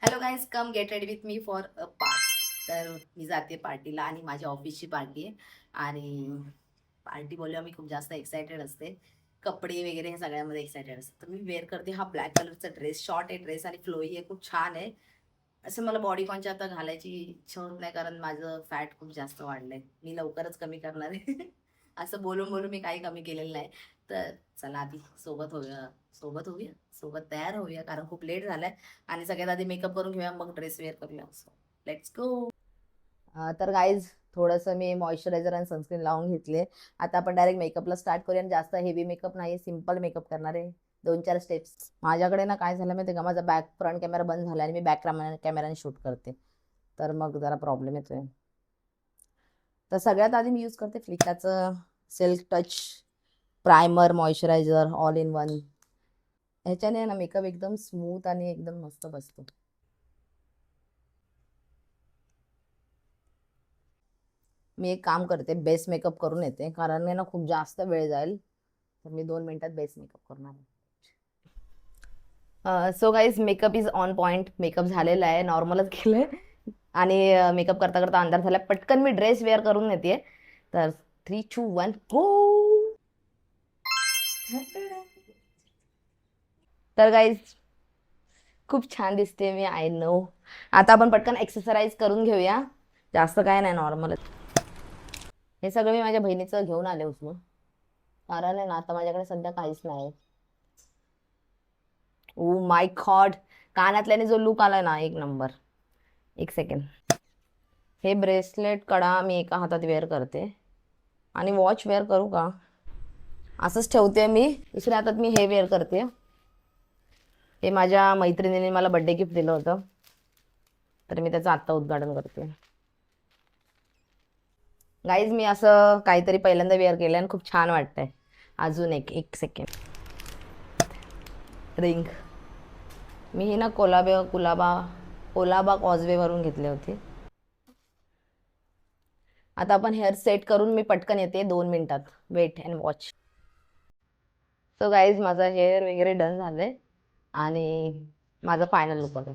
Hello guys, come get ready with me for a party. तर मी जाते पार्टीला आणि माझ्या ऑफिसची पार्टी आहे. आणि पार्टी बोलल्यावर मी खूप जास्त एक्सायटेड असते. कपडे वगैरे हे सगळ्यामध्ये एक्सायटेड असते. तर मी वेअर करते हा ब्लॅक कलरचा ड्रेस. शॉर्ट आहे ड्रेस आणि फ्लोई आहे, खूप छान आहे. असं मला बॉडीकॉनच्या आता घालायची इच्छा होत नाही, कारण माझं फॅट खूप जास्त वाढलंय. मी लवकरच कमी करणार आहे. असं बोलून बोलून मी काही कमी केलेलं नाही. तर चला आधी सोबत तयार होऊया, कारण खूप लेट झालाय. आणि सगळ्यात आधी मेकअप करून घेऊया, मग ड्रेस वेअर करूया. So let's go. तर गाईज, थोडंसं मी मॉइश्चरायझर आणि सनस्क्रीन लावून घेतले. आता आपण डायरेक्ट मेकअपला स्टार्ट करूया. आणि जास्त हेवी मेकअप नाही, सिम्पल मेकअप करणार आहे. 2-4 स्टेप्स. माझ्याकडे ना काय झालं माहिती का, माझा फ्रंट कॅमेरा बंद झाला आणि मी बॅक कॅमेराने शूट करते, तर मग जरा प्रॉब्लेम येतोय. तर सगळ्यात आधी मी यूज करते फ्लिकाचं silk touch primer moisturiser all in one. ह्याच्याने ना मेकअप एकदम स्मूथ आणि एकदम मस्त बसतो. मी एक काम करते, बेस मेकअप करून येते, कारण आहे ना खूप जास्त वेळ जाईल. तर मी 2 मिनिटात बेस मेकअप करणार आहे. So guys, makeup is on point. Makeup झालेला आहे, नॉर्मलच केलंय. आणि मेकअप करता करता अंधार झाला. पटकन मी ड्रेस वेअर करून येते. तर 3, 2, 1 गो. तर गाईज, खूप छान दिसते मी, आय नो. आता आपण पटकन एक्सरसाइज करून घेऊया. जास्त काय नाही, नॉर्मलच. हे सगळं मी माझ्या बहिणीचं घेऊन आले उचलून, कारण आहे ना आता माझ्याकडे सध्या काहीच नाही. ओ माय गॉड, कानातल्याने जो लुक आलाय ना, एक नंबर. एक सेकंड. हे ब्रेसलेट कडा मी एका हातात वेअर करते आणि वॉच वेअर करू का, असंच ठेवते मी. दुसऱ्या हातात मी हे वेअर करते. हे माझ्या मैत्रिणीने मला बर्थडे गिफ्ट दिलं होतं, तर मी त्याचं आत्ता उद्घाटन करते. गाईज, मी असं काहीतरी पहिल्यांदा वेअर केलं आणि खूप छान वाटतंय. अजून एक सेकंड. रिंग मी ही ना कोलाबा कॉजवे वरून घेतले होते. आता आपण हेअर सेट करून मी पटकन येते 2 मिनिटात. Wait and watch. So guys, माझा हेअर वगैरे डन झालंय आणि माझा फायनल लुक बघा.